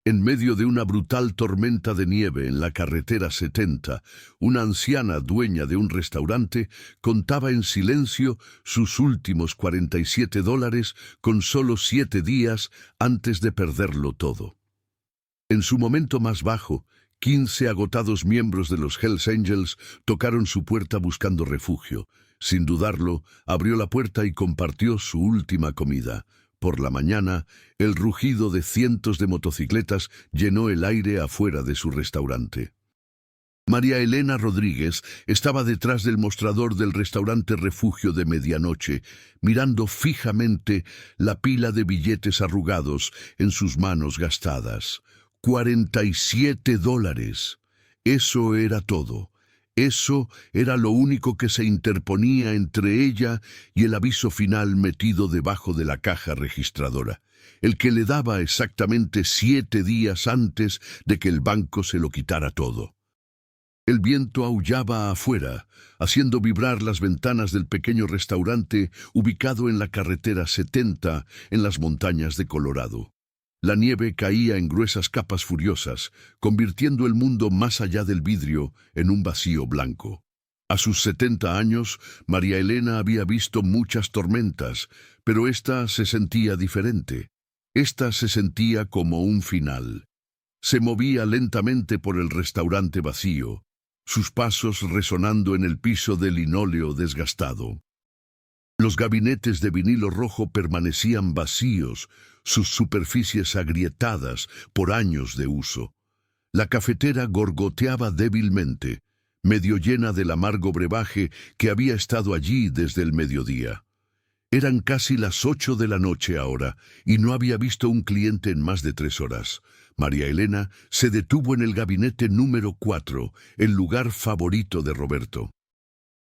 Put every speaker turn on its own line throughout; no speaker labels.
En medio de una brutal tormenta de nieve en la carretera 70, una anciana dueña de un restaurante contaba en silencio sus últimos $47 con solo 7 días antes de perderlo todo. En su momento más bajo, 15 agotados miembros de los Hells Angels tocaron su puerta buscando refugio. Sin dudarlo, abrió la puerta y compartió su última comida. Por la mañana, el rugido de cientos de motocicletas llenó el aire afuera de su restaurante. María Elena Rodríguez estaba detrás del mostrador del restaurante Refugio de Medianoche, mirando fijamente la pila de billetes arrugados en sus manos gastadas. $47. Eso era todo. Eso era lo único que se interponía entre ella y el aviso final metido debajo de la caja registradora, el que le daba exactamente 7 días antes de que el banco se lo quitara todo. El viento aullaba afuera, haciendo vibrar las ventanas del pequeño restaurante ubicado en la carretera 70 en las montañas de Colorado. La nieve caía en gruesas capas furiosas, convirtiendo el mundo más allá del vidrio en un vacío blanco. A sus 70 años, María Elena había visto muchas tormentas, pero esta se sentía diferente. Esta se sentía como un final. Se movía lentamente por el restaurante vacío, sus pasos resonando en el piso de linóleo desgastado. Los gabinetes de vinilo rojo permanecían vacíos, sus superficies agrietadas por años de uso. La cafetera gorgoteaba débilmente, medio llena del amargo brebaje que había estado allí desde el mediodía. Eran casi las 8 de la noche ahora, y no había visto un cliente en más de 3 horas. María Elena se detuvo en el gabinete número 4, el lugar favorito de Roberto.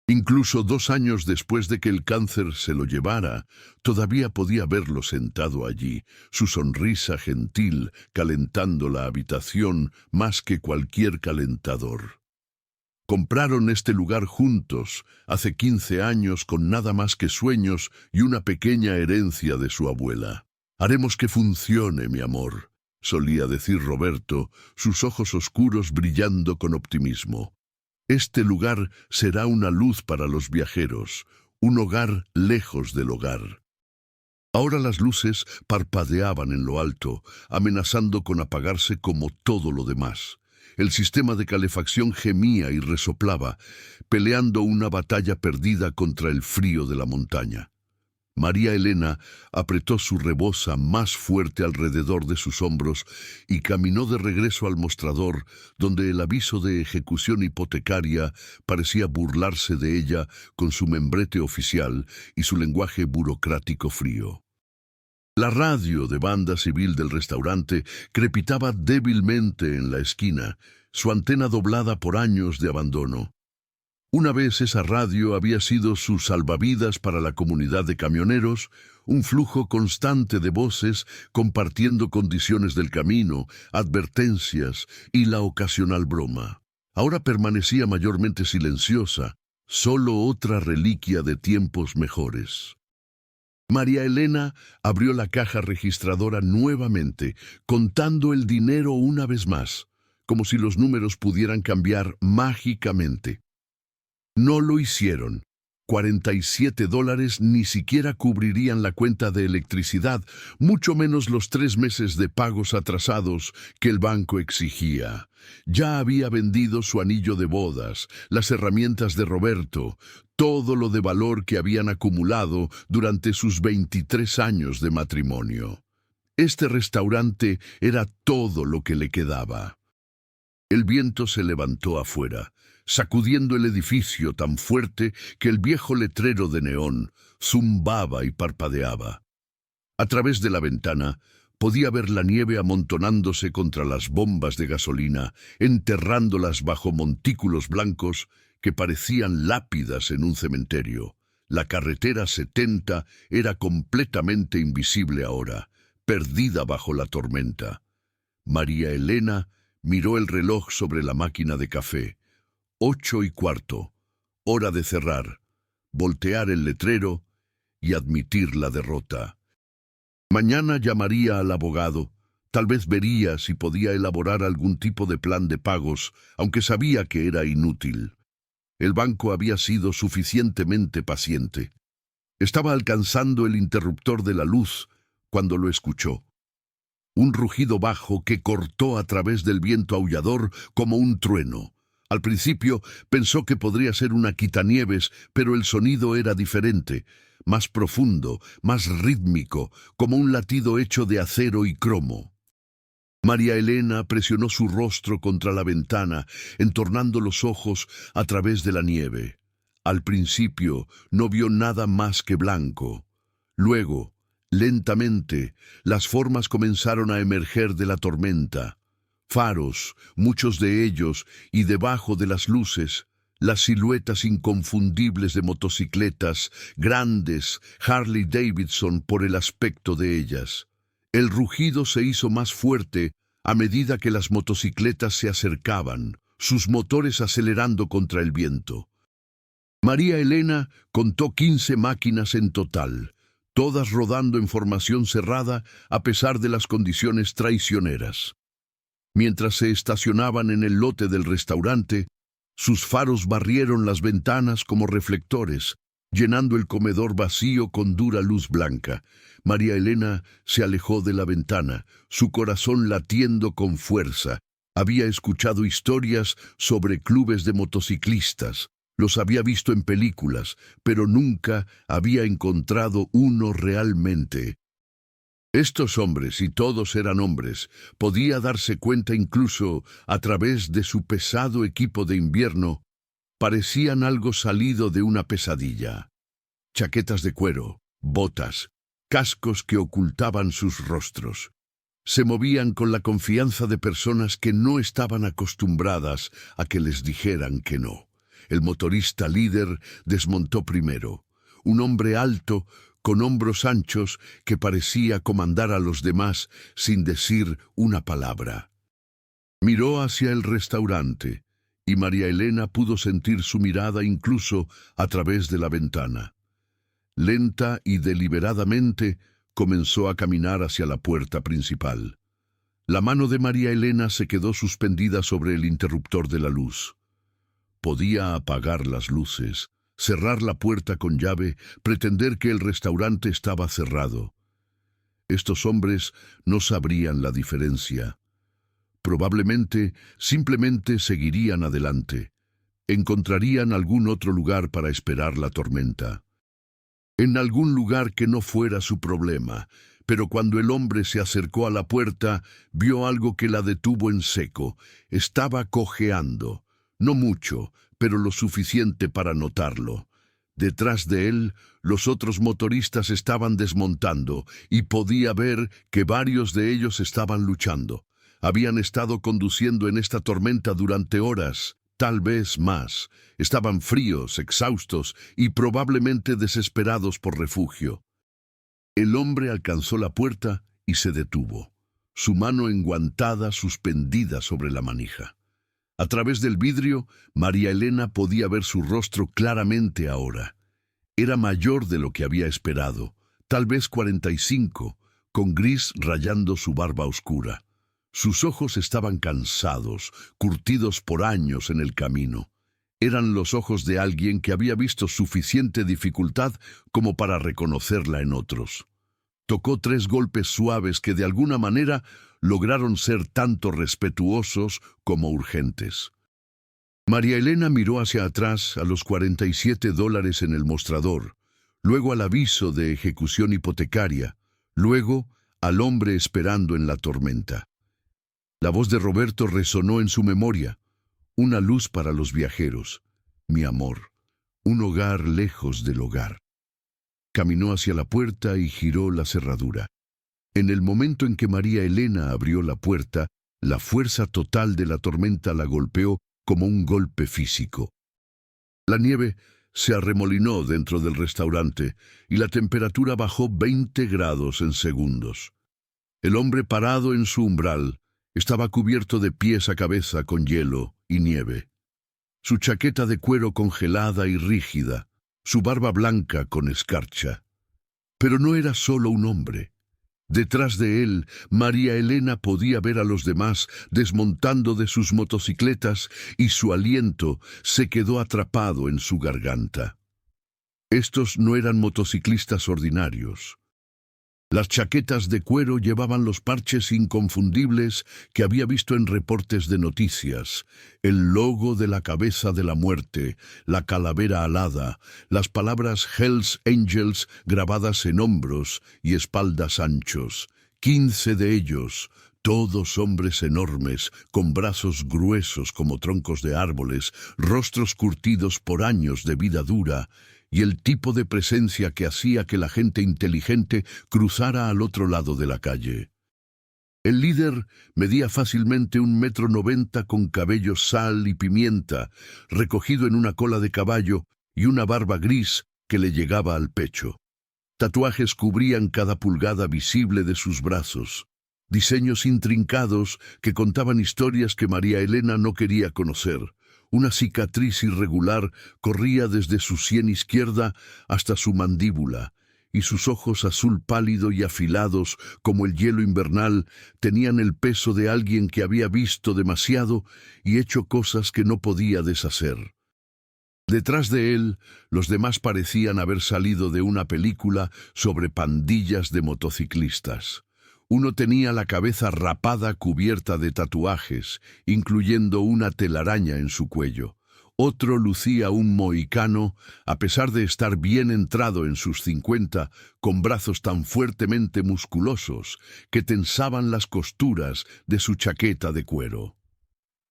Incluso 2 años después de que el cáncer se lo llevara, todavía podía verlo sentado allí, su sonrisa gentil calentando la habitación más que cualquier calentador. Compraron este lugar juntos, hace 15 años, con nada más que sueños y una pequeña herencia de su abuela. «Haremos que funcione, mi amor», solía decir Roberto, sus ojos oscuros brillando con optimismo. Este lugar será una luz para los viajeros, un hogar lejos del hogar. Ahora las luces parpadeaban en lo alto, amenazando con apagarse como todo lo demás. El sistema de calefacción gemía y resoplaba, peleando una batalla perdida contra el frío de la montaña. María Elena apretó su reboza más fuerte alrededor de sus hombros y caminó de regreso al mostrador, donde el aviso de ejecución hipotecaria parecía burlarse de ella con su membrete oficial y su lenguaje burocrático frío. La radio de banda civil del restaurante crepitaba débilmente en la esquina, su antena doblada por años de abandono. Una vez esa radio había sido su salvavidas para la comunidad de camioneros, un flujo constante de voces compartiendo condiciones del camino, advertencias y la ocasional broma. Ahora permanecía mayormente silenciosa, solo otra reliquia de tiempos mejores. María Elena abrió la caja registradora nuevamente, contando el dinero una vez más, como si los números pudieran cambiar mágicamente. No lo hicieron. $47 ni siquiera cubrirían la cuenta de electricidad, mucho menos los 3 meses de pagos atrasados que el banco exigía. Ya había vendido su anillo de bodas, las herramientas de Roberto, todo lo de valor que habían acumulado durante sus 23 años de matrimonio. Este restaurante era todo lo que le quedaba. El viento se levantó afuera, sacudiendo el edificio tan fuerte que el viejo letrero de neón zumbaba y parpadeaba. A través de la ventana podía ver la nieve amontonándose contra las bombas de gasolina, enterrándolas bajo montículos blancos que parecían lápidas en un cementerio. La carretera 70 era completamente invisible ahora, perdida bajo la tormenta. María Elena miró el reloj sobre la máquina de café. 8:15, hora de cerrar, voltear el letrero y admitir la derrota. Mañana llamaría al abogado, Tal vez vería si podía elaborar algún tipo de plan de pagos, aunque sabía que era inútil. El banco había sido suficientemente paciente. Estaba alcanzando el interruptor de la luz cuando lo escuchó. Un rugido bajo que cortó a través del viento aullador como un trueno. Al principio pensó que podría ser una quitanieves, pero el sonido era diferente, más profundo, más rítmico, como un latido hecho de acero y cromo. María Elena presionó su rostro contra la ventana, entornando los ojos a través de la nieve. Al principio no vio nada más que blanco. Luego, lentamente, las formas comenzaron a emerger de la tormenta. Faros, muchos de ellos, y debajo de las luces, las siluetas inconfundibles de motocicletas, grandes, Harley Davidson por el aspecto de ellas. El rugido se hizo más fuerte a medida que las motocicletas se acercaban, sus motores acelerando contra el viento. María Elena contó 15 máquinas en total, todas rodando en formación cerrada a pesar de las condiciones traicioneras. Mientras se estacionaban en el lote del restaurante, sus faros barrieron las ventanas como reflectores, llenando el comedor vacío con dura luz blanca. María Elena se alejó de la ventana, su corazón latiendo con fuerza. Había escuchado historias sobre clubes de motociclistas, los había visto en películas, pero nunca había encontrado uno realmente. Estos hombres, y todos eran hombres, podía darse cuenta incluso a través de su pesado equipo de invierno, parecían algo salido de una pesadilla. Chaquetas de cuero, botas, cascos que ocultaban sus rostros. Se movían con la confianza de personas que no estaban acostumbradas a que les dijeran que no. El motorista líder desmontó primero. Un hombre alto, con hombros anchos, que parecía comandar a los demás sin decir una palabra. Miró hacia el restaurante, y María Elena pudo sentir su mirada incluso a través de la ventana. Lenta y deliberadamente comenzó a caminar hacia la puerta principal. La mano de María Elena se quedó suspendida sobre el interruptor de la luz. Podía apagar las luces, cerrar la puerta con llave, pretender que el restaurante estaba cerrado. Estos hombres no sabrían la diferencia. Probablemente simplemente seguirían adelante. Encontrarían algún otro lugar para esperar la tormenta. En algún lugar que no fuera su problema, pero cuando el hombre se acercó a la puerta, vio algo que la detuvo en seco. Estaba cojeando. No mucho, pero lo suficiente para notarlo. Detrás de él, los otros motoristas estaban desmontando, y podía ver que varios de ellos estaban luchando. Habían estado conduciendo en esta tormenta durante horas, tal vez más. Estaban fríos, exhaustos y probablemente desesperados por refugio. El hombre alcanzó la puerta y se detuvo, su mano enguantada suspendida sobre la manija. A través del vidrio, María Elena podía ver su rostro claramente ahora. Era mayor de lo que había esperado, tal vez 45, con gris rayando su barba oscura. Sus ojos estaban cansados, curtidos por años en el camino. Eran los ojos de alguien que había visto suficiente dificultad como para reconocerla en otros. Tocó 3 golpes suaves que de alguna manera lograron ser tanto respetuosos como urgentes. María Elena miró hacia atrás a los $47 en el mostrador, luego al aviso de ejecución hipotecaria, luego al hombre esperando en la tormenta. La voz de Roberto resonó en su memoria. Una luz para los viajeros, mi amor, un hogar lejos del hogar. Caminó hacia la puerta y giró la cerradura. En el momento en que María Elena abrió la puerta, la fuerza total de la tormenta la golpeó como un golpe físico. La nieve se arremolinó dentro del restaurante y la temperatura bajó 20 grados en segundos. El hombre parado en su umbral estaba cubierto de pies a cabeza con hielo y nieve. Su chaqueta de cuero congelada y rígida, su barba blanca con escarcha. Pero no era solo un hombre. Detrás de él, María Elena podía ver a los demás desmontando de sus motocicletas y su aliento se quedó atrapado en su garganta. Estos no eran motociclistas ordinarios. Las chaquetas de cuero llevaban los parches inconfundibles que había visto en reportes de noticias, el logo de la cabeza de la muerte, la calavera alada, las palabras Hells Angels grabadas en hombros y espaldas anchos, 15 de ellos, todos hombres enormes, con brazos gruesos como troncos de árboles, rostros curtidos por años de vida dura, y el tipo de presencia que hacía que la gente inteligente cruzara al otro lado de la calle. El líder medía fácilmente 1,90 m con cabello sal y pimienta, recogido en una cola de caballo y una barba gris que le llegaba al pecho. Tatuajes cubrían cada pulgada visible de sus brazos, diseños intrincados que contaban historias que María Elena no quería conocer. Una cicatriz irregular corría desde su sien izquierda hasta su mandíbula, y sus ojos azul pálido y afilados como el hielo invernal tenían el peso de alguien que había visto demasiado y hecho cosas que no podía deshacer. Detrás de él, los demás parecían haber salido de una película sobre pandillas de motociclistas. Uno tenía la cabeza rapada cubierta de tatuajes, incluyendo una telaraña en su cuello. Otro lucía un mohicano, a pesar de estar bien entrado en sus 50, con brazos tan fuertemente musculosos que tensaban las costuras de su chaqueta de cuero.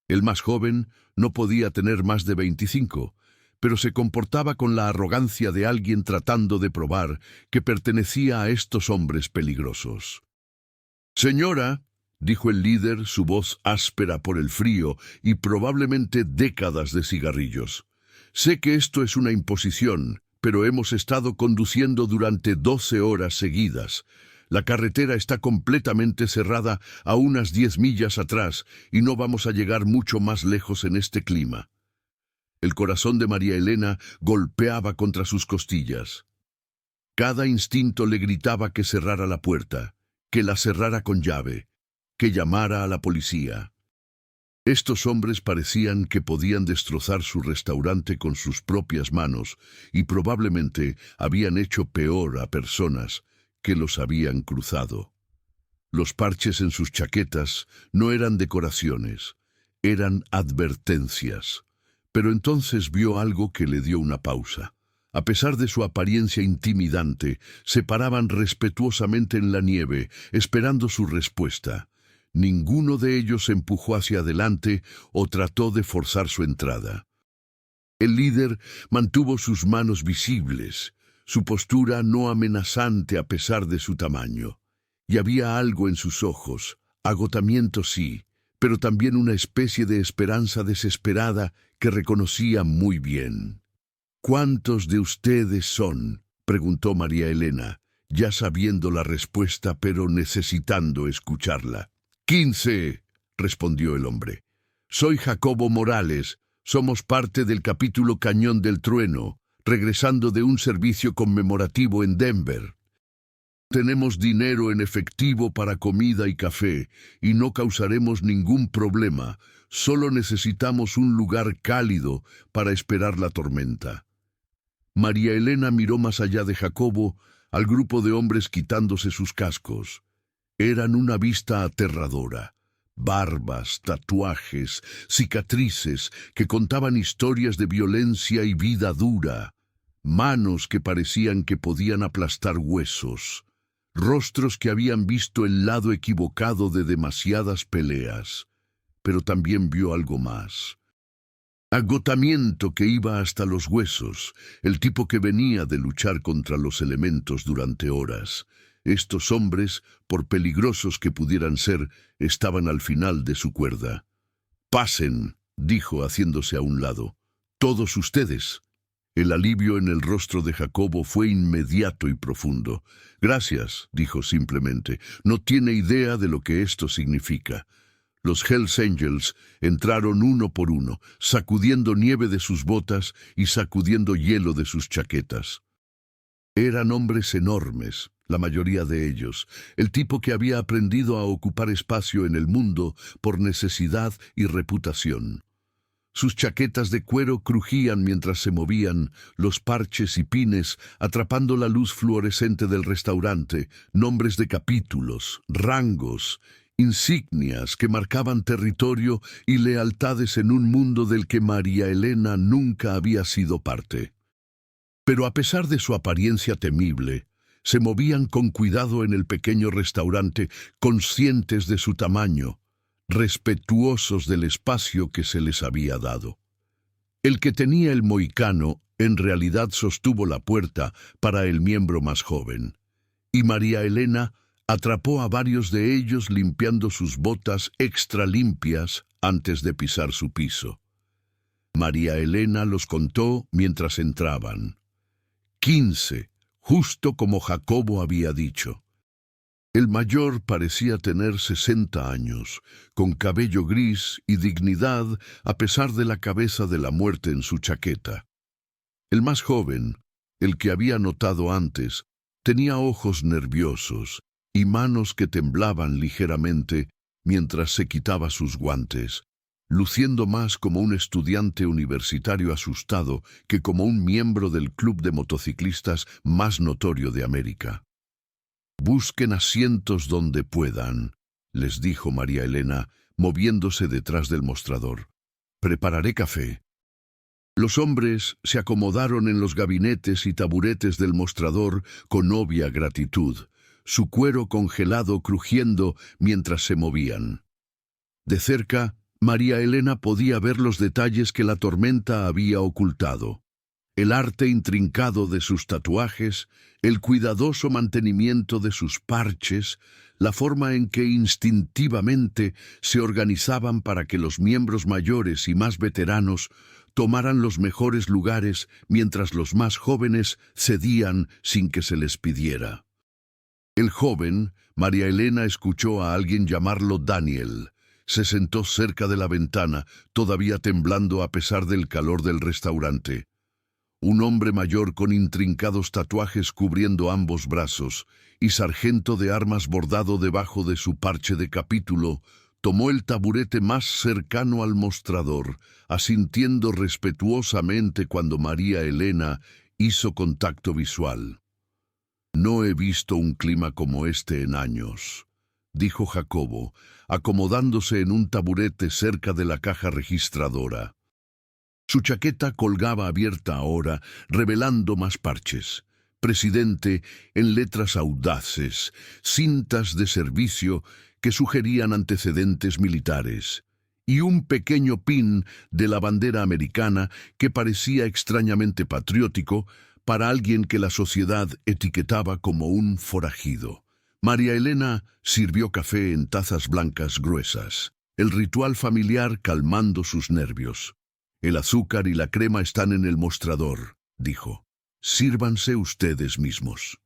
El más joven no podía tener más de 25, pero se comportaba con la arrogancia de alguien tratando de probar que pertenecía a estos hombres peligrosos. «Señora», dijo el líder, su voz áspera por el frío y probablemente décadas de cigarrillos. «Sé que esto es una imposición, pero hemos estado conduciendo durante 12 horas seguidas. La carretera está completamente cerrada a unas 10 millas atrás y no vamos a llegar mucho más lejos en este clima». El corazón de María Elena golpeaba contra sus costillas. Cada instinto le gritaba que cerrara la puerta, que la cerrara con llave, que llamara a la policía. Estos hombres parecían que podían destrozar su restaurante con sus propias manos y probablemente habían hecho peor a personas que los habían cruzado. Los parches en sus chaquetas no eran decoraciones, eran advertencias. Pero entonces vio algo que le dio una pausa. A pesar de su apariencia intimidante, se paraban respetuosamente en la nieve, esperando su respuesta. Ninguno de ellos se empujó hacia adelante o trató de forzar su entrada. El líder mantuvo sus manos visibles, su postura no amenazante a pesar de su tamaño. Y había algo en sus ojos, agotamiento sí, pero también una especie de esperanza desesperada que reconocía muy bien. «¿Cuántos de ustedes son?», preguntó María Elena, ya sabiendo la respuesta pero necesitando escucharla. «15», respondió el hombre. «Soy Jacobo Morales, somos parte del capítulo Cañón del Trueno, regresando de un servicio conmemorativo en Denver. Tenemos dinero en efectivo para comida y café, y no causaremos ningún problema. Solo necesitamos un lugar cálido para esperar la tormenta». María Elena miró más allá de Jacobo, al grupo de hombres quitándose sus cascos. Eran una vista aterradora. Barbas, tatuajes, cicatrices que contaban historias de violencia y vida dura. Manos que parecían que podían aplastar huesos. Rostros que habían visto el lado equivocado de demasiadas peleas. Pero también vio algo más. Agotamiento que iba hasta los huesos, el tipo que venía de luchar contra los elementos durante horas. Estos hombres, por peligrosos que pudieran ser, estaban al final de su cuerda. «Pasen», dijo haciéndose a un lado. «Todos ustedes». El alivio en el rostro de Jacobo fue inmediato y profundo. «Gracias», dijo simplemente. «No tiene idea de lo que esto significa». Los Hells Angels entraron uno por uno, sacudiendo nieve de sus botas y sacudiendo hielo de sus chaquetas. Eran hombres enormes, la mayoría de ellos, el tipo que había aprendido a ocupar espacio en el mundo por necesidad y reputación. Sus chaquetas de cuero crujían mientras se movían, los parches y pines atrapando la luz fluorescente del restaurante, nombres de capítulos, rangos, insignias que marcaban territorio y lealtades en un mundo del que María Elena nunca había sido parte. Pero a pesar de su apariencia temible, se movían con cuidado en el pequeño restaurante, conscientes de su tamaño, respetuosos del espacio que se les había dado. El que tenía el mohicano en realidad sostuvo la puerta para el miembro más joven, y María Elena atrapó a varios de ellos limpiando sus botas extra limpias antes de pisar su piso. María Elena los contó mientras entraban. 15, justo como Jacobo había dicho. El mayor parecía tener 60 años, con cabello gris y dignidad a pesar de la cabeza de la muerte en su chaqueta. El más joven, el que había notado antes, tenía ojos nerviosos y manos que temblaban ligeramente mientras se quitaba sus guantes, luciendo más como un estudiante universitario asustado que como un miembro del club de motociclistas más notorio de América. «Busquen asientos donde puedan», les dijo María Elena, moviéndose detrás del mostrador. «Prepararé café». Los hombres se acomodaron en los gabinetes y taburetes del mostrador con obvia gratitud, su cuero congelado crujiendo mientras se movían. De cerca, María Elena podía ver los detalles que la tormenta había ocultado. El arte intrincado de sus tatuajes, el cuidadoso mantenimiento de sus parches, la forma en que instintivamente se organizaban para que los miembros mayores y más veteranos tomaran los mejores lugares mientras los más jóvenes cedían sin que se les pidiera. El joven, María Elena escuchó a alguien llamarlo Daniel. Se sentó cerca de la ventana, todavía temblando a pesar del calor del restaurante. Un hombre mayor con intrincados tatuajes cubriendo ambos brazos y sargento de armas bordado debajo de su parche de capítulo, tomó el taburete más cercano al mostrador, asintiendo respetuosamente cuando María Elena hizo contacto visual. «No he visto un clima como este en años», dijo Jacobo, acomodándose en un taburete cerca de la caja registradora. Su chaqueta colgaba abierta ahora, revelando más parches. Presidente en letras audaces, cintas de servicio que sugerían antecedentes militares, y un pequeño pin de la bandera americana que parecía extrañamente patriótico para alguien que la sociedad etiquetaba como un forajido. María Elena sirvió café en tazas blancas gruesas, el ritual familiar calmando sus nervios. «El azúcar y la crema están en el mostrador», dijo. «Sírvanse ustedes mismos».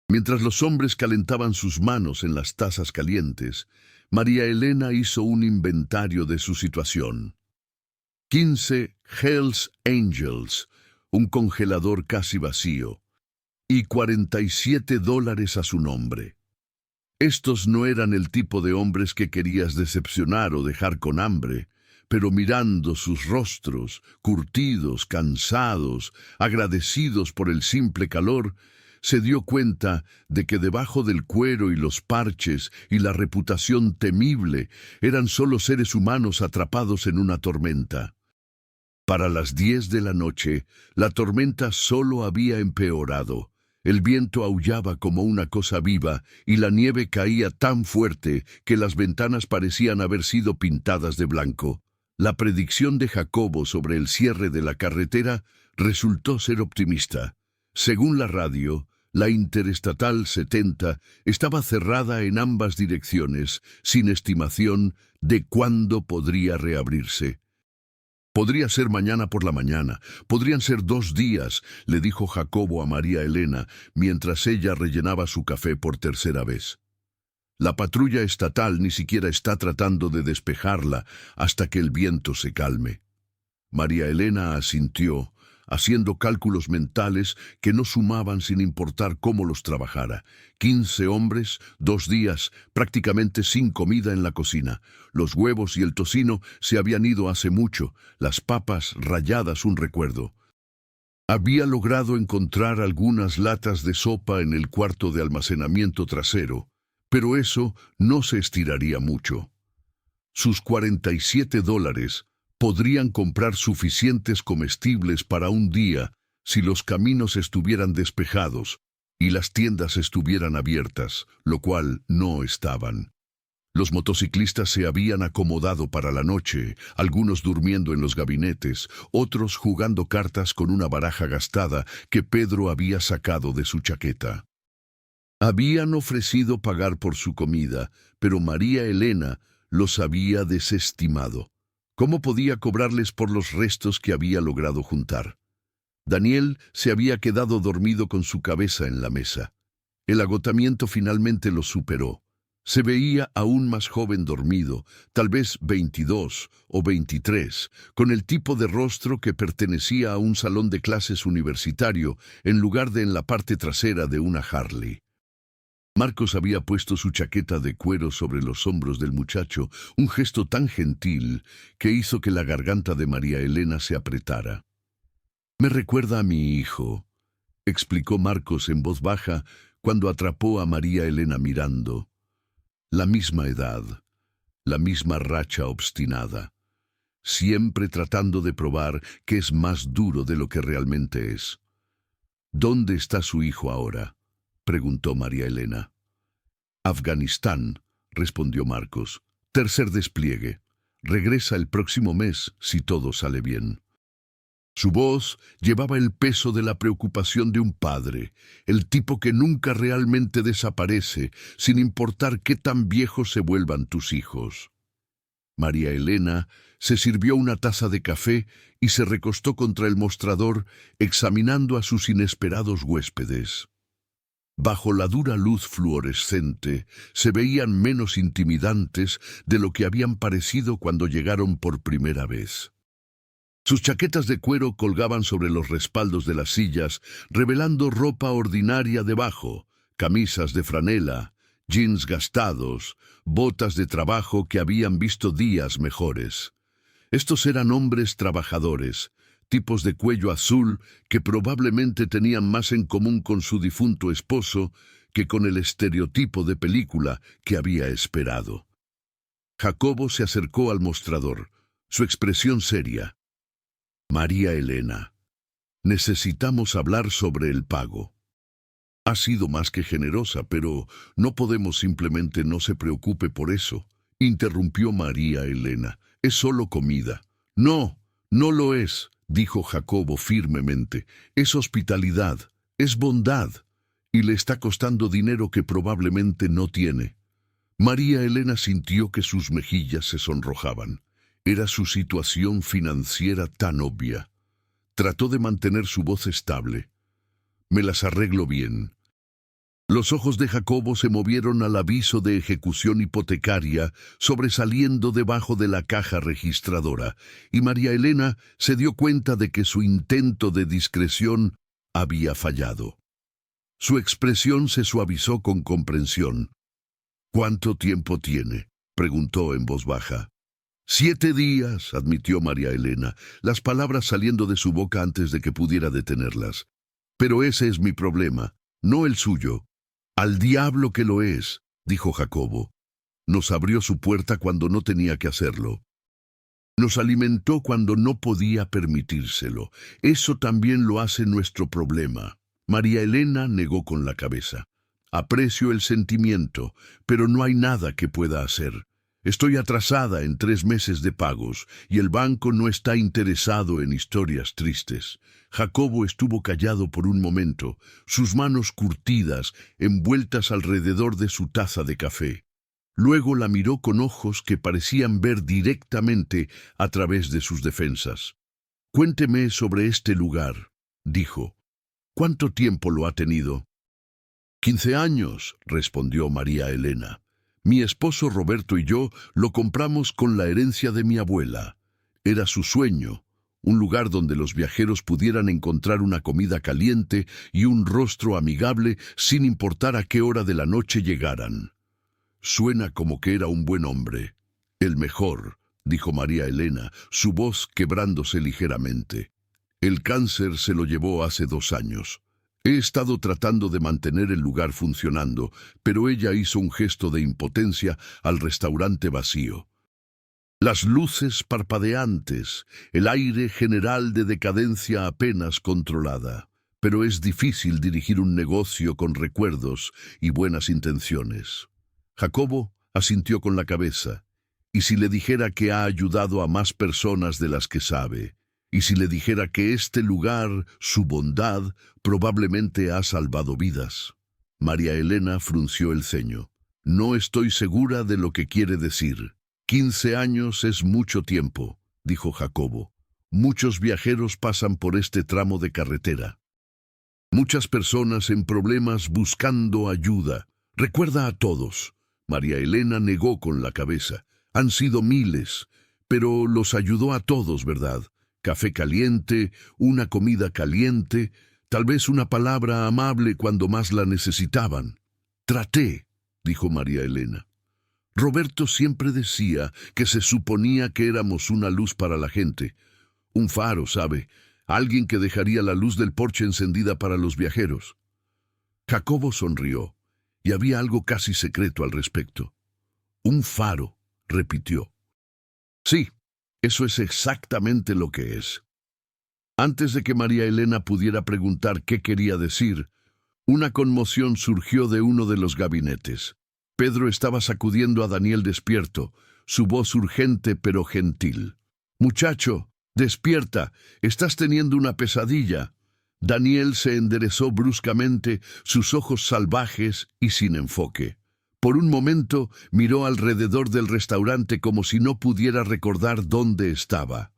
Mientras los hombres calentaban sus manos en las tazas calientes, María Elena hizo un inventario de su situación. 15 Hells Angels, un congelador casi vacío, y $47 a su nombre. Estos no eran el tipo de hombres que querías decepcionar o dejar con hambre, pero mirando sus rostros, curtidos, cansados, agradecidos por el simple calor, se dio cuenta de que debajo del cuero y los parches y la reputación temible eran solo seres humanos atrapados en una tormenta. Para las 10 de la noche, la tormenta solo había empeorado. El viento aullaba como una cosa viva y la nieve caía tan fuerte que las ventanas parecían haber sido pintadas de blanco. La predicción de Jacobo sobre el cierre de la carretera resultó ser optimista. Según la radio, la Interestatal 70 estaba cerrada en ambas direcciones, sin estimación de cuándo podría reabrirse. «Podría ser mañana por la mañana, podrían ser 2 días», le dijo Jacobo a María Elena, mientras ella rellenaba su café por tercera vez. «La patrulla estatal ni siquiera está tratando de despejarla hasta que el viento se calme». María Elena asintió, haciendo cálculos mentales que no sumaban sin importar cómo los trabajara. 15 hombres, 2 días, prácticamente sin comida en la cocina. Los huevos y el tocino se habían ido hace mucho, las papas rayadas un recuerdo. Había logrado encontrar algunas latas de sopa en el cuarto de almacenamiento trasero, pero eso no se estiraría mucho. Sus $47 podrían comprar suficientes comestibles para un día si los caminos estuvieran despejados y las tiendas estuvieran abiertas, lo cual no estaban. Los motociclistas se habían acomodado para la noche, algunos durmiendo en los gabinetes, otros jugando cartas con una baraja gastada que Pedro había sacado de su chaqueta. Habían ofrecido pagar por su comida, pero María Elena los había desestimado. ¿Cómo podía cobrarles por los restos que había logrado juntar? Daniel se había quedado dormido con su cabeza en la mesa. El agotamiento finalmente lo superó. Se veía aún más joven dormido, tal vez 22 o 23, con el tipo de rostro que pertenecía a un salón de clases universitario en lugar de en la parte trasera de una Harley. Marcos había puesto su chaqueta de cuero sobre los hombros del muchacho, un gesto tan gentil que hizo que la garganta de María Elena se apretara. «Me recuerda a mi hijo», explicó Marcos en voz baja cuando atrapó a María Elena mirando. La misma edad, la misma racha obstinada, siempre tratando de probar que es más duro de lo que realmente es. «¿Dónde está su hijo ahora?», preguntó María Elena. «Afganistán», respondió Marcos. «Tercer despliegue. Regresa el próximo mes, si todo sale bien». Su voz llevaba el peso de la preocupación de un padre, el tipo que nunca realmente desaparece, sin importar qué tan viejos se vuelvan tus hijos. María Elena se sirvió una taza de café y se recostó contra el mostrador, examinando a sus inesperados huéspedes. Bajo la dura luz fluorescente se veían menos intimidantes de lo que habían parecido cuando llegaron por primera vez. Sus chaquetas de cuero colgaban sobre los respaldos de las sillas, revelando ropa ordinaria debajo, camisas de franela, jeans gastados, botas de trabajo que habían visto días mejores. Estos eran hombres trabajadores, tipos de cuello azul que probablemente tenían más en común con su difunto esposo que con el estereotipo de película que había esperado. Jacobo se acercó al mostrador, su expresión seria. «María Elena, necesitamos hablar sobre el pago». «Ha sido más que generosa, pero no podemos simplemente no se preocupe por eso», interrumpió María Elena. «Es solo comida». «No, no lo es», dijo Jacobo firmemente. «Es hospitalidad, es bondad, y le está costando dinero que probablemente no tiene». María Elena sintió que sus mejillas se sonrojaban. Era su situación financiera tan obvia. Trató de mantener su voz estable. «Me las arreglo bien». Los ojos de Jacobo se movieron al aviso de ejecución hipotecaria sobresaliendo debajo de la caja registradora, y María Elena se dio cuenta de que su intento de discreción había fallado. Su expresión se suavizó con comprensión. «¿Cuánto tiempo tiene?», preguntó en voz baja. 7 días, admitió María Elena, las palabras saliendo de su boca antes de que pudiera detenerlas. «Pero ese es mi problema, no el suyo». «Al diablo que lo es», dijo Jacobo. «Nos abrió su puerta cuando no tenía que hacerlo. Nos alimentó cuando no podía permitírselo. Eso también lo hace nuestro problema». María Elena negó con la cabeza. «Aprecio el sentimiento, pero no hay nada que pueda hacer. Estoy atrasada en 3 meses de pagos y el banco no está interesado en historias tristes». Jacobo estuvo callado por un momento, sus manos curtidas, envueltas alrededor de su taza de café. Luego la miró con ojos que parecían ver directamente a través de sus defensas. «Cuénteme sobre este lugar», dijo. «¿Cuánto tiempo lo ha tenido?» 15 años, respondió María Elena. «Mi esposo Roberto y yo lo compramos con la herencia de mi abuela. Era su sueño, un lugar donde los viajeros pudieran encontrar una comida caliente y un rostro amigable sin importar a qué hora de la noche llegaran. Suena como que era un buen hombre. El mejor, dijo María Elena, su voz quebrándose ligeramente. El cáncer se lo llevó hace 2 años. He estado tratando de mantener el lugar funcionando, pero ella hizo un gesto de impotencia al restaurante vacío. Las luces parpadeantes, el aire general de decadencia apenas controlada. Pero es difícil dirigir un negocio con recuerdos y buenas intenciones. Jacobo asintió con la cabeza. ¿Y si le dijera que ha ayudado a más personas de las que sabe? ¿Y si le dijera que este lugar, su bondad, probablemente ha salvado vidas? María Elena frunció el ceño. No estoy segura de lo que quiere decir. 15 años es mucho tiempo, dijo Jacobo. Muchos viajeros pasan por este tramo de carretera. Muchas personas en problemas buscando ayuda. Recuerda a todos. María Elena negó con la cabeza. Han sido miles, pero los ayudó a todos, ¿verdad? Café caliente, una comida caliente, tal vez una palabra amable cuando más la necesitaban. Traté, dijo María Elena. Roberto siempre decía que se suponía que éramos una luz para la gente. Un faro, ¿sabe? Alguien que dejaría la luz del porche encendida para los viajeros. Jacobo sonrió, y había algo casi secreto al respecto. Un faro, repitió. Sí, eso es exactamente lo que es. Antes de que María Elena pudiera preguntar qué quería decir, una conmoción surgió de uno de los gabinetes. Pedro estaba sacudiendo a Daniel despierto, su voz urgente pero gentil. «Muchacho, despierta, estás teniendo una pesadilla». Daniel se enderezó bruscamente, sus ojos salvajes y sin enfoque. Por un momento miró alrededor del restaurante como si no pudiera recordar dónde estaba.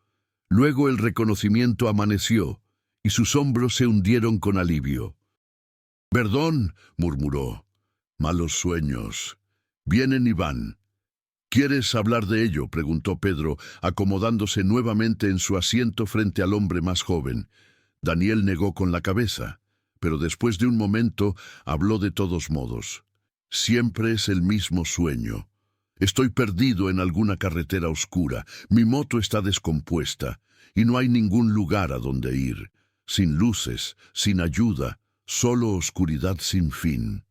Luego el reconocimiento amaneció, y sus hombros se hundieron con alivio. «Perdón», murmuró. «Malos sueños. Vienen y van». «¿Quieres hablar de ello?», preguntó Pedro, acomodándose nuevamente en su asiento frente al hombre más joven. Daniel negó con la cabeza, pero después de un momento habló de todos modos. «Siempre es el mismo sueño. Estoy perdido en alguna carretera oscura, mi moto está descompuesta, y no hay ningún lugar a donde ir. Sin luces, sin ayuda, solo oscuridad sin fin».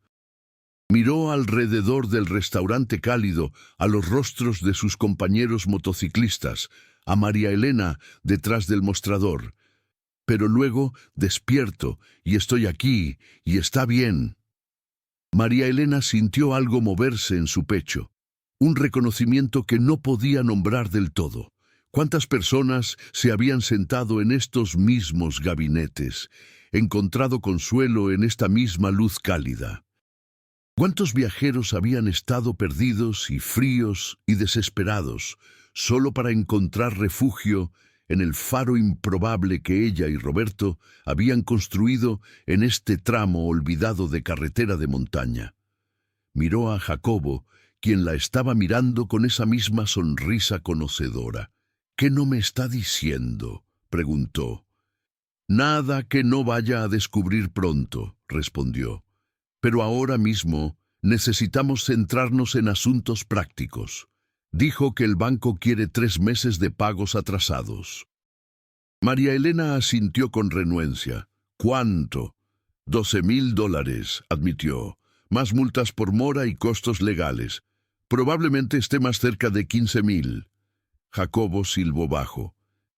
Miró alrededor del restaurante cálido, a los rostros de sus compañeros motociclistas, a María Elena detrás del mostrador. Pero luego, despierto, y estoy aquí, y está bien. María Elena sintió algo moverse en su pecho, un reconocimiento que no podía nombrar del todo. ¿Cuántas personas se habían sentado en estos mismos gabinetes, encontrado consuelo en esta misma luz cálida? ¿Cuántos viajeros habían estado perdidos y fríos y desesperados, solo para encontrar refugio en el faro improbable que ella y Roberto habían construido en este tramo olvidado de carretera de montaña? Miró a Jacobo, quien la estaba mirando con esa misma sonrisa conocedora. «¿Qué no me está diciendo?», preguntó. «Nada que no vaya a descubrir pronto», respondió. «Pero ahora mismo necesitamos centrarnos en asuntos prácticos». Dijo que el banco quiere 3 meses de pagos atrasados. María Elena asintió con renuencia. «¿Cuánto?». $12,000, admitió, más multas por mora y costos legales. Probablemente esté más cerca de 15,000. Jacobo silbó bajo.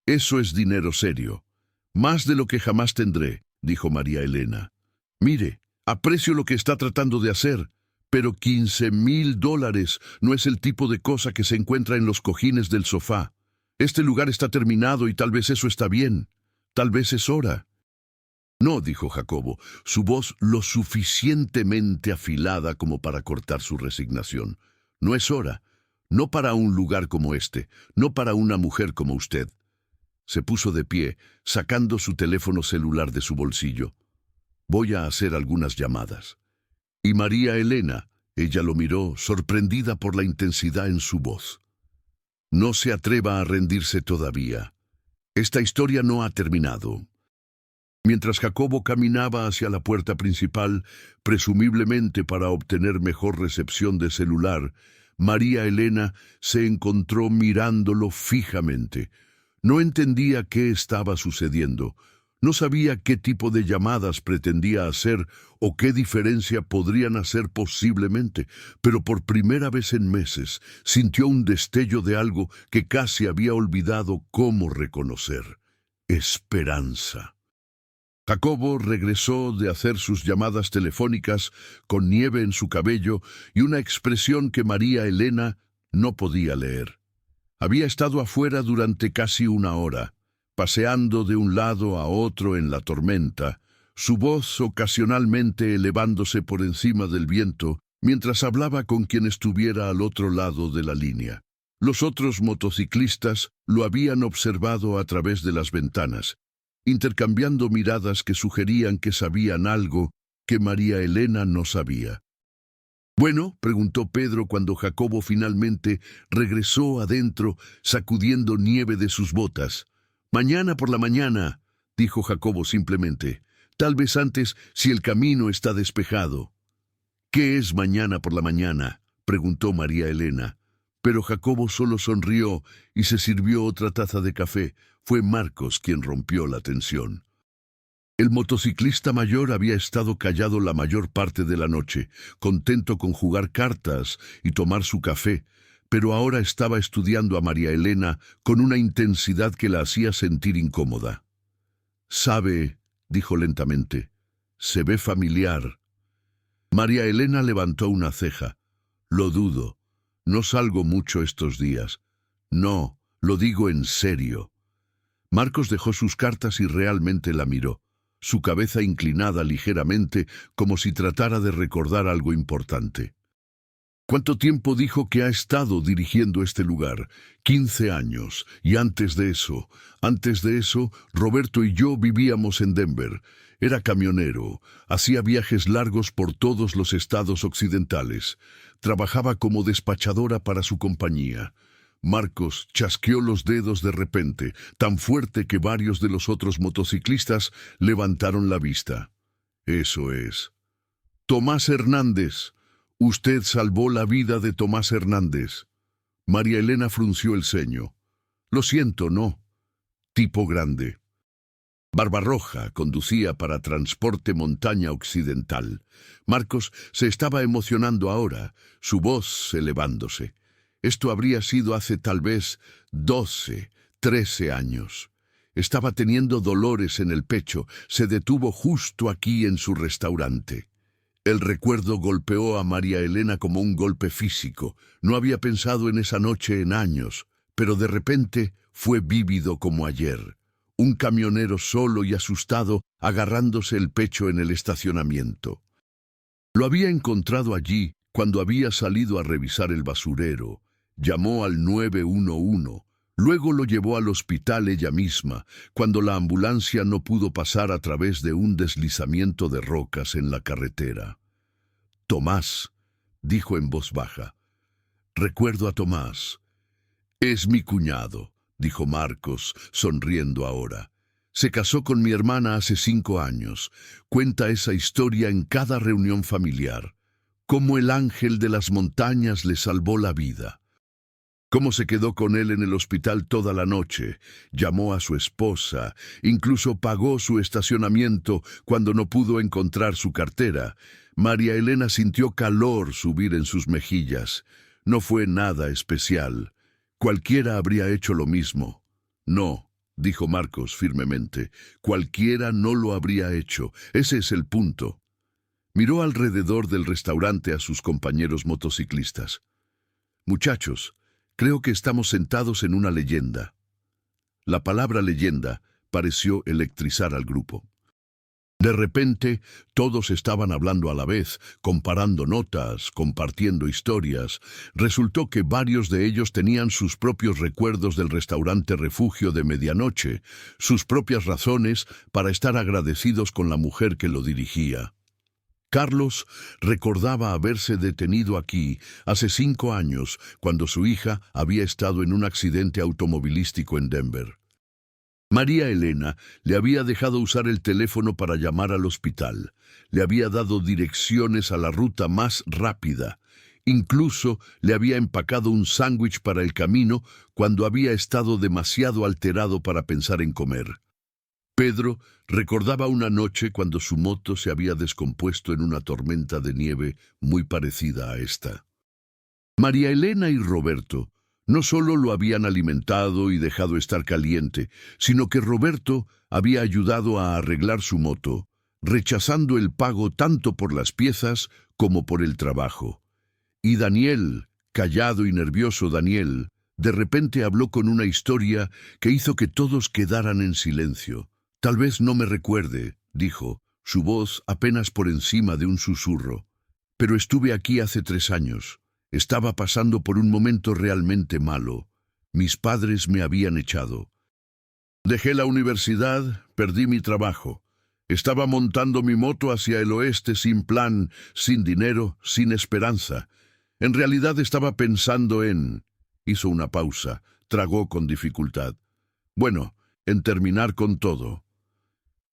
«Eso es dinero serio. Más de lo que jamás tendré», dijo María Elena. «Mire, aprecio lo que está tratando de hacer, pero $15,000 no es el tipo de cosa que se encuentra en los cojines del sofá. Este lugar está terminado y tal vez eso está bien. Tal vez es hora». «No», dijo Jacobo, su voz lo suficientemente afilada como para cortar su resignación. «No es hora. No para un lugar como este. No para una mujer como usted». Se puso de pie, sacando su teléfono celular de su bolsillo. «Voy a hacer algunas llamadas». «Y María Elena», ella lo miró, sorprendida por la intensidad en su voz. «No se atreva a rendirse todavía. Esta historia no ha terminado. Mientras Jacobo caminaba hacia la puerta principal, presumiblemente para obtener mejor recepción de celular, María Elena se encontró mirándolo fijamente. No entendía qué estaba sucediendo. No sabía qué tipo de llamadas pretendía hacer o qué diferencia podrían hacer posiblemente, pero por primera vez en meses sintió un destello de algo que casi había olvidado cómo reconocer: esperanza. Jacobo regresó de hacer sus llamadas telefónicas con nieve en su cabello y una expresión que María Elena no podía leer. Había estado afuera durante casi una hora, paseando de un lado a otro en la tormenta, su voz ocasionalmente elevándose por encima del viento mientras hablaba con quien estuviera al otro lado de la línea. Los otros motociclistas lo habían observado a través de las ventanas, intercambiando miradas que sugerían que sabían algo que María Elena no sabía. «Bueno», preguntó Pedro cuando Jacobo finalmente regresó adentro, sacudiendo nieve de sus botas. «Mañana por la mañana», dijo Jacobo simplemente. «Tal vez antes, si el camino está despejado». «¿Qué es mañana por la mañana?», preguntó María Elena. Pero Jacobo solo sonrió y se sirvió otra taza de café. Fue Marcos quien rompió la tensión. El motociclista mayor había estado callado la mayor parte de la noche, contento con jugar cartas y tomar su café, pero ahora estaba estudiando a María Elena con una intensidad que la hacía sentir incómoda. «Sabe», dijo lentamente, «se ve familiar». María Elena levantó una ceja. «Lo dudo. No salgo mucho estos días». «No, lo digo en serio». Marcos dejó sus cartas y realmente la miró, su cabeza inclinada ligeramente como si tratara de recordar algo importante. «¿Cuánto tiempo dijo que ha estado dirigiendo este lugar?» 15 años. Y antes de eso, Roberto y yo vivíamos en Denver. Era camionero, hacía viajes largos por todos los estados occidentales. Trabajaba como despachadora para su compañía. Marcos chasqueó los dedos de repente, tan fuerte que varios de los otros motociclistas levantaron la vista. «Eso es. Tomás Hernández. Usted salvó la vida de Tomás Hernández». María Elena frunció el ceño. «Lo siento, no». Tipo grande. Barbarroja conducía para Transporte Montaña Occidental. Marcos se estaba emocionando ahora, su voz elevándose. Esto habría sido hace tal vez 12, 13 años. Estaba teniendo dolores en el pecho, se detuvo justo aquí en su restaurante. El recuerdo golpeó a María Elena como un golpe físico. No había pensado en esa noche en años, pero de repente fue vívido como ayer. Un camionero solo y asustado, agarrándose el pecho en el estacionamiento. Lo había encontrado allí cuando había salido a revisar el basurero. Llamó al 911. Luego lo llevó al hospital ella misma, cuando la ambulancia no pudo pasar a través de un deslizamiento de rocas en la carretera. «Tomás», dijo en voz baja. «Recuerdo a Tomás». «Es mi cuñado», dijo Marcos, sonriendo ahora. «Se casó con mi hermana hace 5 años. Cuenta esa historia en cada reunión familiar. Cómo el ángel de las montañas le salvó la vida. Cómo se quedó con él en el hospital toda la noche, llamó a su esposa, incluso pagó su estacionamiento cuando no pudo encontrar su cartera». María Elena sintió calor subir en sus mejillas. No fue nada especial. Cualquiera habría hecho lo mismo. «No», dijo Marcos firmemente, «cualquiera no lo habría hecho. Ese es el punto». Miró alrededor del restaurante a sus compañeros motociclistas. «Muchachos, creo que estamos sentados en una leyenda». La palabra leyenda pareció electrizar al grupo. De repente, todos estaban hablando a la vez, comparando notas, compartiendo historias. Resultó que varios de ellos tenían sus propios recuerdos del restaurante Refugio de Medianoche, sus propias razones para estar agradecidos con la mujer que lo dirigía. Carlos recordaba haberse detenido aquí hace 5 años, cuando su hija había estado en un accidente automovilístico en Denver. María Elena le había dejado usar el teléfono para llamar al hospital. Le había dado direcciones a la ruta más rápida. Incluso le había empacado un sándwich para el camino cuando había estado demasiado alterado para pensar en comer. Pedro recordaba una noche cuando su moto se había descompuesto en una tormenta de nieve muy parecida a esta. María Elena y Roberto no solo lo habían alimentado y dejado estar caliente, sino que Roberto había ayudado a arreglar su moto, rechazando el pago tanto por las piezas como por el trabajo. Y Daniel, callado y nervioso Daniel, de repente habló con una historia que hizo que todos quedaran en silencio. «Tal vez no me recuerde», dijo, su voz apenas por encima de un susurro. «Pero estuve aquí hace 3 años. Estaba pasando por un momento realmente malo. Mis padres me habían echado. Dejé la universidad, perdí mi trabajo. Estaba montando mi moto hacia el oeste sin plan, sin dinero, sin esperanza. En realidad estaba pensando en...» Hizo una pausa, tragó con dificultad. «Bueno, en terminar con todo».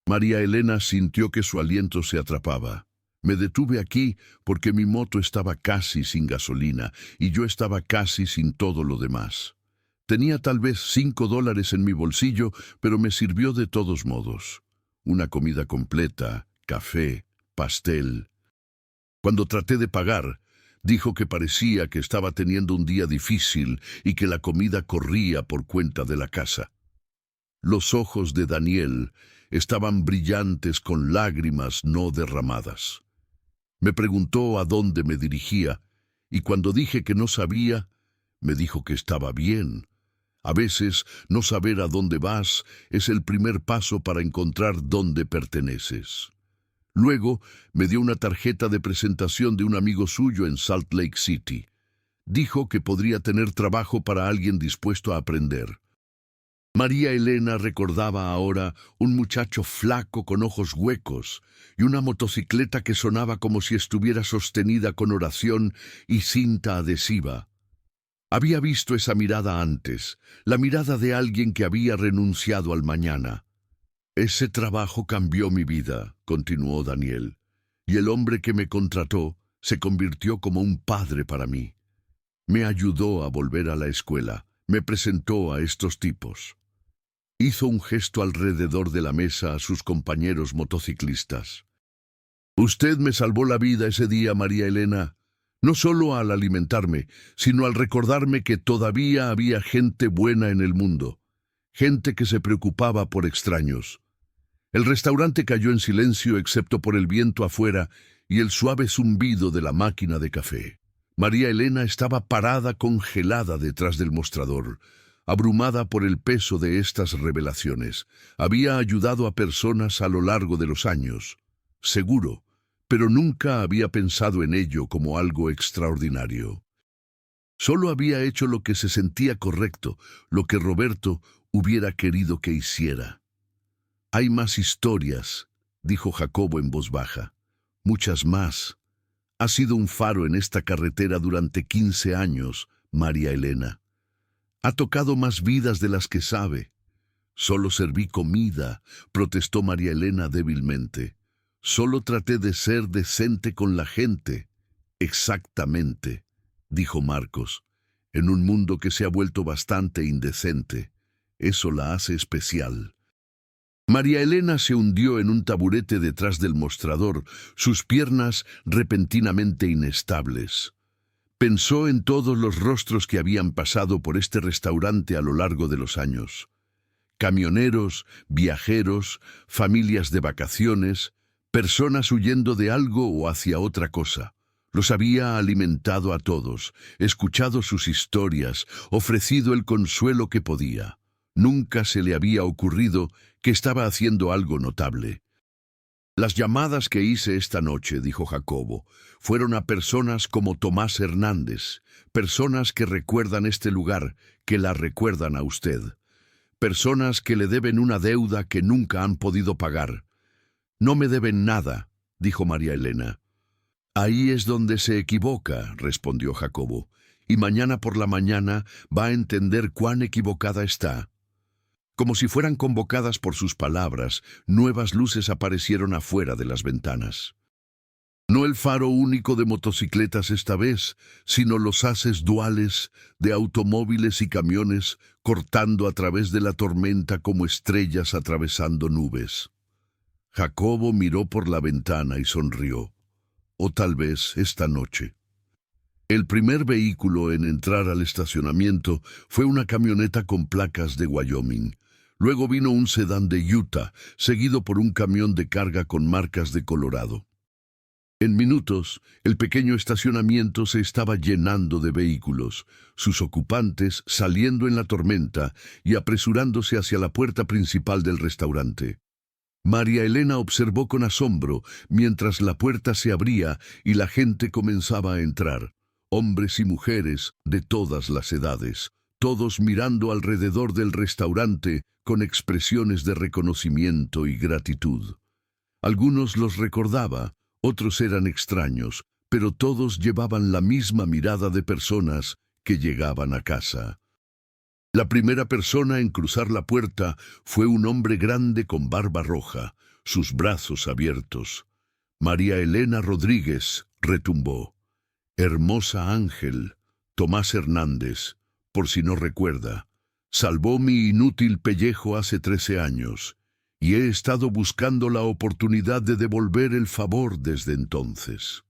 María Elena sintió que su aliento se atrapaba. «Me detuve aquí porque mi moto estaba casi sin gasolina y yo estaba casi sin todo lo demás. Tenía tal vez $5 en mi bolsillo, pero me sirvió de todos modos. Una comida completa, café, pastel. Cuando traté de pagar, dijo que parecía que estaba teniendo un día difícil y que la comida corría por cuenta de la casa». Los ojos de Daniel estaban brillantes con lágrimas no derramadas. Me preguntó a dónde me dirigía, y cuando dije que no sabía, me dijo que estaba bien. A veces, no saber a dónde vas es el primer paso para encontrar dónde perteneces. Luego, me dio una tarjeta de presentación de un amigo suyo en Salt Lake City. Dijo que podría tener trabajo para alguien dispuesto a aprender. María Elena recordaba ahora un muchacho flaco con ojos huecos y una motocicleta que sonaba como si estuviera sostenida con oración y cinta adhesiva. Había visto esa mirada antes, la mirada de alguien que había renunciado al mañana. «Ese trabajo cambió mi vida», continuó Daniel, «y el hombre que me contrató se convirtió como un padre para mí. Me ayudó a volver a la escuela, me presentó a estos tipos». Hizo un gesto alrededor de la mesa a sus compañeros motociclistas. «Usted me salvó la vida ese día, María Elena, no solo al alimentarme, sino al recordarme que todavía había gente buena en el mundo, gente que se preocupaba por extraños». El restaurante cayó en silencio excepto por el viento afuera y el suave zumbido de la máquina de café. María Elena estaba parada congelada detrás del mostrador, abrumada por el peso de estas revelaciones. Había ayudado a personas a lo largo de los años, seguro, pero nunca había pensado en ello como algo extraordinario. Solo había hecho lo que se sentía correcto, lo que Roberto hubiera querido que hiciera. «Hay más historias», dijo Jacobo en voz baja. «Muchas más. Ha sido un faro en esta carretera durante 15 años, María Elena. Ha tocado más vidas de las que sabe». «Solo serví comida», protestó María Elena débilmente. «Solo traté de ser decente con la gente». «Exactamente», dijo Marcos, «en un mundo que se ha vuelto bastante indecente. Eso la hace especial». María Elena se hundió en un taburete detrás del mostrador, sus piernas repentinamente inestables. Pensó en todos los rostros que habían pasado por este restaurante a lo largo de los años. Camioneros, viajeros, familias de vacaciones, personas huyendo de algo o hacia otra cosa. Los había alimentado a todos, escuchado sus historias, ofrecido el consuelo que podía. Nunca se le había ocurrido que estaba haciendo algo notable. «Las llamadas que hice esta noche», dijo Jacobo, «fueron a personas como Tomás Hernández, personas que recuerdan este lugar, que la recuerdan a usted, personas que le deben una deuda que nunca han podido pagar». «No me deben nada», dijo María Elena. «Ahí es donde se equivoca», respondió Jacobo, «y mañana por la mañana va a entender cuán equivocada está». Como si fueran convocadas por sus palabras, nuevas luces aparecieron afuera de las ventanas. No el faro único de motocicletas esta vez, sino los haces duales de automóviles y camiones cortando a través de la tormenta como estrellas atravesando nubes. Jacobo miró por la ventana y sonrió. O tal vez esta noche. El primer vehículo en entrar al estacionamiento fue una camioneta con placas de Wyoming. Luego vino un sedán de Utah, seguido por un camión de carga con marcas de Colorado. En minutos, el pequeño estacionamiento se estaba llenando de vehículos, sus ocupantes saliendo en la tormenta y apresurándose hacia la puerta principal del restaurante. María Elena observó con asombro mientras la puerta se abría y la gente comenzaba a entrar, hombres y mujeres de todas las edades, todos mirando alrededor del restaurante con expresiones de reconocimiento y gratitud. Algunos los recordaba, otros eran extraños, pero todos llevaban la misma mirada de personas que llegaban a casa. La primera persona en cruzar la puerta fue un hombre grande con barba roja, sus brazos abiertos. María Elena Rodríguez, retumbó. Hermosa Ángel, Tomás Hernández, por si no recuerda. Salvó mi inútil pellejo hace 13 años. Y he estado buscando la oportunidad de devolver el favor desde entonces.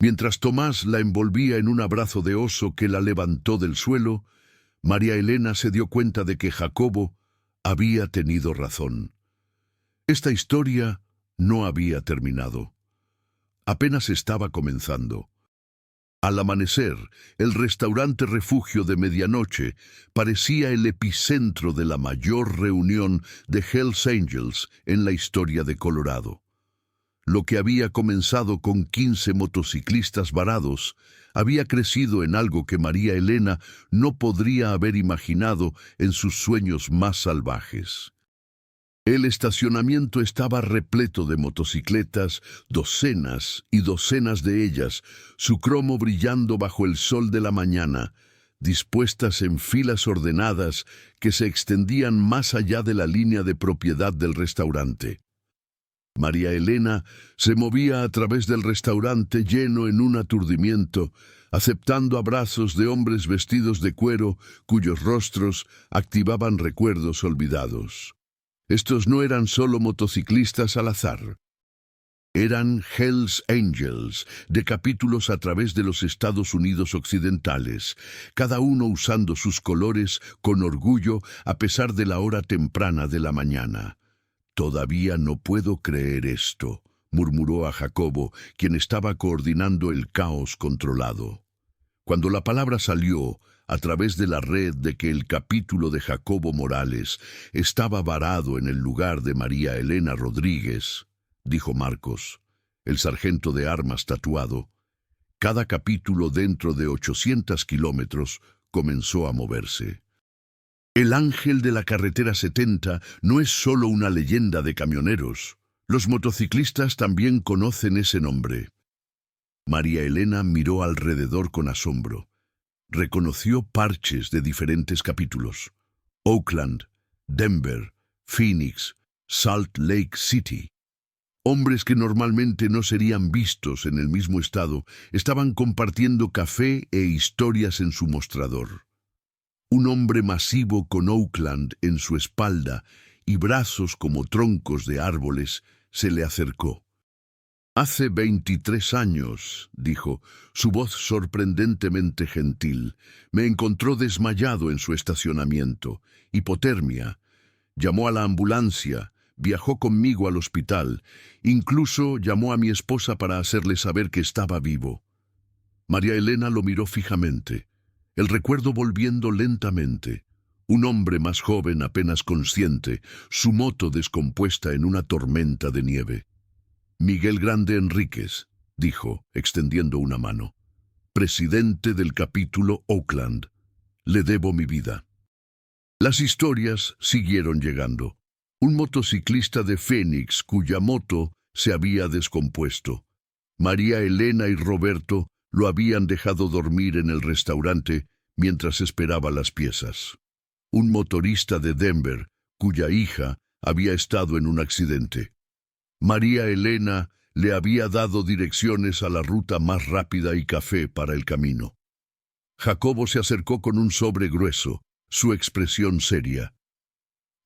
Mientras Tomás la envolvía en un abrazo de oso que la levantó del suelo, María Elena se dio cuenta de que Jacobo había tenido razón. Esta historia no había terminado. Apenas estaba comenzando. Al amanecer, el restaurante Refugio de Medianoche parecía el epicentro de la mayor reunión de Hells Angels en la historia de Colorado. Lo que había comenzado con 15 motociclistas varados había crecido en algo que María Elena no podría haber imaginado en sus sueños más salvajes. El estacionamiento estaba repleto de motocicletas, docenas y docenas de ellas, su cromo brillando bajo el sol de la mañana, dispuestas en filas ordenadas que se extendían más allá de la línea de propiedad del restaurante. María Elena se movía a través del restaurante lleno en un aturdimiento, aceptando abrazos de hombres vestidos de cuero cuyos rostros activaban recuerdos olvidados. Estos no eran solo motociclistas al azar. Eran Hells Angels, de capítulos a través de los Estados Unidos occidentales, cada uno usando sus colores con orgullo a pesar de la hora temprana de la mañana. «Todavía no puedo creer esto», murmuró a Jacobo, quien estaba coordinando el caos controlado. Cuando la palabra salió, a través de la red de que el capítulo de Jacobo Morales estaba varado en el lugar de María Elena Rodríguez, dijo Marcos, el sargento de armas tatuado, cada capítulo dentro de 800 kilómetros comenzó a moverse. El ángel de la carretera 70 no es solo una leyenda de camioneros. Los motociclistas también conocen ese nombre. María Elena miró alrededor con asombro. Reconoció parches de diferentes capítulos. Oakland, Denver, Phoenix, Salt Lake City. Hombres que normalmente no serían vistos en el mismo estado estaban compartiendo café e historias en su mostrador. Un hombre masivo con Oakland en su espalda y brazos como troncos de árboles se le acercó. «Hace 23 años», dijo, su voz sorprendentemente gentil, «me encontró desmayado en su estacionamiento, hipotermia. Llamó a la ambulancia, viajó conmigo al hospital, incluso llamó a mi esposa para hacerle saber que estaba vivo». María Elena lo miró fijamente, el recuerdo volviendo lentamente. Un hombre más joven apenas consciente, su moto descompuesta en una tormenta de nieve. «Miguel Grande Enríquez», dijo, extendiendo una mano. «Presidente del capítulo Oakland. Le debo mi vida». Las historias siguieron llegando. Un motociclista de Phoenix cuya moto se había descompuesto. María Elena y Roberto lo habían dejado dormir en el restaurante mientras esperaba las piezas. un motorista de Denver, cuya hija había estado en un accidente. María Elena le había dado direcciones a la ruta más rápida y café para el camino. Jacobo se acercó con un sobre grueso, su expresión seria.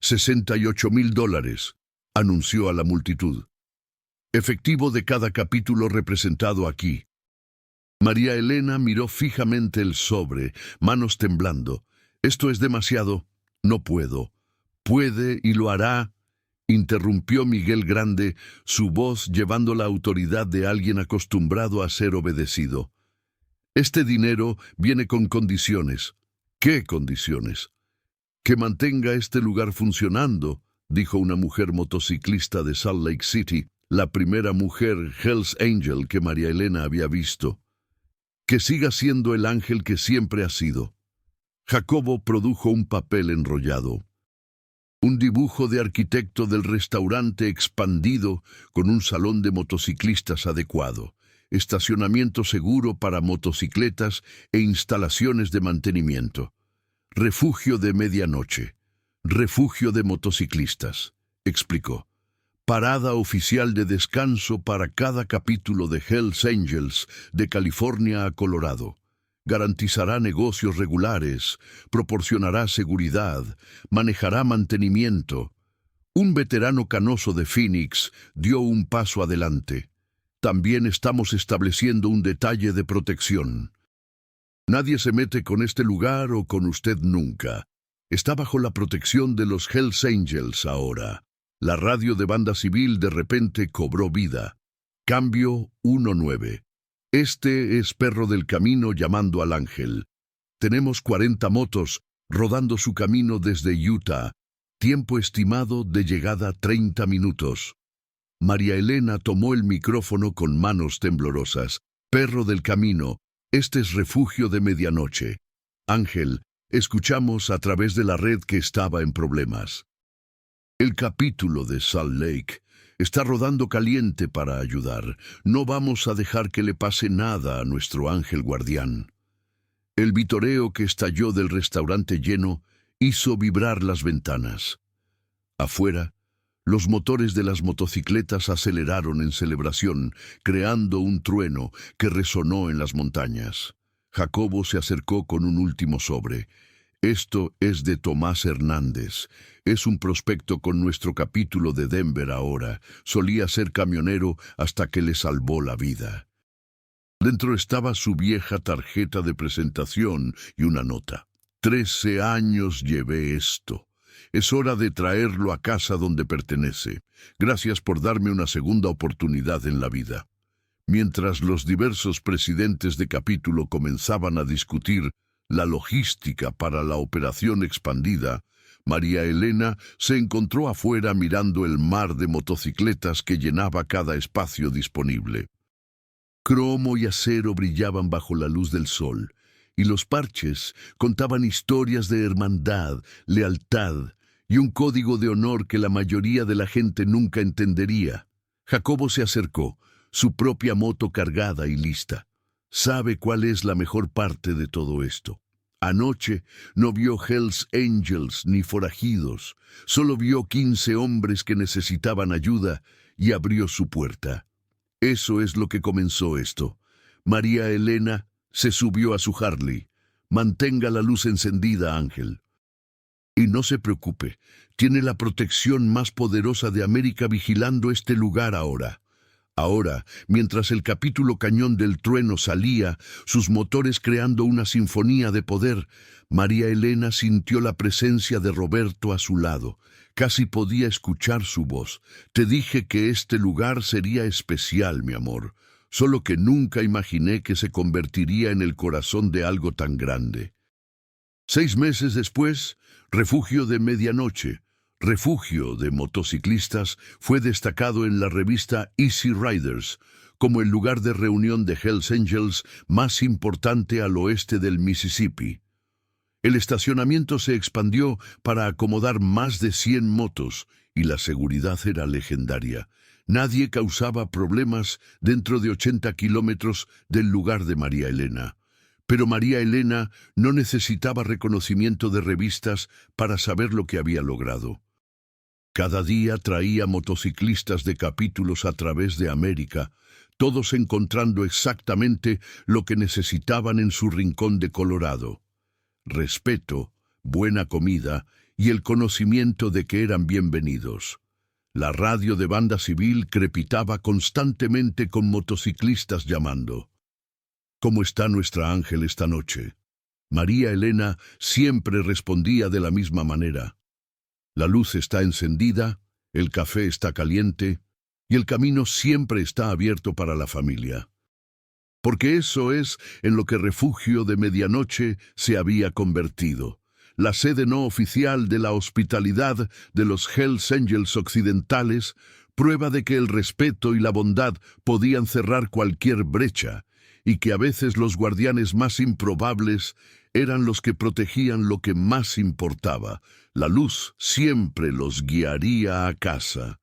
$68,000, anunció a la multitud. Efectivo de cada capítulo representado aquí. María Elena miró fijamente el sobre, manos temblando. «Esto es demasiado. No puedo». «Puede y lo hará», interrumpió Miguel Grande, su voz llevando la autoridad de alguien acostumbrado a ser obedecido. «Este dinero viene con condiciones». «¿Qué condiciones?» «Que mantenga este lugar funcionando», dijo una mujer motociclista de Salt Lake City, la primera mujer Hells Angel que María Elena había visto. «Que siga siendo el ángel que siempre ha sido». Jacobo produjo un papel enrollado. Un dibujo de arquitecto del restaurante expandido con un salón de motociclistas adecuado, estacionamiento seguro para motocicletas e instalaciones de mantenimiento. Refugio de medianoche. Refugio de motociclistas, explicó. Parada oficial de descanso para cada capítulo de Hells Angels de California a Colorado. Garantizará negocios regulares, proporcionará seguridad, manejará mantenimiento. Un veterano canoso de Phoenix dio un paso adelante. También estamos estableciendo un detalle de protección. Nadie se mete con este lugar o con usted nunca. Está bajo la protección de los Hells Angels ahora. La radio de banda civil de repente cobró vida. Cambio 19. Este es Perro del Camino llamando al ángel. Tenemos 40 motos rodando su camino desde Utah. Tiempo estimado de llegada 30 minutos. María Elena tomó el micrófono con manos temblorosas. Perro del Camino, este es Refugio de Medianoche. Ángel, escuchamos a través de la red que estaba en problemas. El capítulo de Salt Lake está rodando caliente para ayudar. No vamos a dejar que le pase nada a nuestro ángel guardián. El vitoreo que estalló del restaurante lleno hizo vibrar las ventanas. Afuera, los motores de las motocicletas aceleraron en celebración, creando un trueno que resonó en las montañas. Jacobo se acercó con un último sobre. Esto es de Tomás Hernández. Es un prospecto con nuestro capítulo de Denver ahora. Solía ser camionero hasta que le salvó la vida. Dentro estaba su vieja tarjeta de presentación y una nota. 13 años llevé esto. Es hora de traerlo a casa donde pertenece. Gracias por darme una segunda oportunidad en la vida. Mientras los diversos presidentes de capítulo comenzaban a discutir la logística para la operación expandida, María Elena se encontró afuera mirando el mar de motocicletas que llenaba cada espacio disponible. Cromo y acero brillaban bajo la luz del sol, y los parches contaban historias de hermandad, lealtad y un código de honor que la mayoría de la gente nunca entendería. Jacobo se acercó, su propia moto cargada y lista. Sabe cuál es la mejor parte de todo esto. Anoche no vio Hells Angels ni forajidos, solo vio 15 hombres que necesitaban ayuda y abrió su puerta. Eso es lo que comenzó esto. María Elena se subió a su Harley. Mantenga la luz encendida, Ángel. Y no se preocupe, tiene la protección más poderosa de América vigilando este lugar ahora. Ahora, mientras el capítulo Cañón del Trueno salía, sus motores creando una sinfonía de poder, María Elena sintió la presencia de Roberto a su lado. Casi podía escuchar su voz. Te dije que este lugar sería especial, mi amor. Solo que nunca imaginé que se convertiría en el corazón de algo tan grande. 6 meses después, Refugio de Medianoche, Refugio de Motociclistas, fue destacado en la revista Easy Riders como el lugar de reunión de Hells Angels más importante al oeste del Mississippi. El estacionamiento se expandió para acomodar más de 100 motos y la seguridad era legendaria. Nadie causaba problemas dentro de 80 kilómetros del lugar de María Elena. Pero María Elena no necesitaba reconocimiento de revistas para saber lo que había logrado. Cada día traía motociclistas de capítulos a través de América, todos encontrando exactamente lo que necesitaban en su rincón de Colorado: respeto, buena comida y el conocimiento de que eran bienvenidos. La radio de banda civil crepitaba constantemente con motociclistas llamando. ¿Cómo está nuestra Ángel esta noche? María Elena siempre respondía de la misma manera. La luz está encendida, el café está caliente y el camino siempre está abierto para la familia. Porque eso es en lo que Refugio de Medianoche se había convertido, la sede no oficial de la hospitalidad de los Hells Angels occidentales, prueba de que el respeto y la bondad podían cerrar cualquier brecha, y que a veces los guardianes más improbables eran los que protegían lo que más importaba. La luz siempre los guiaría a casa.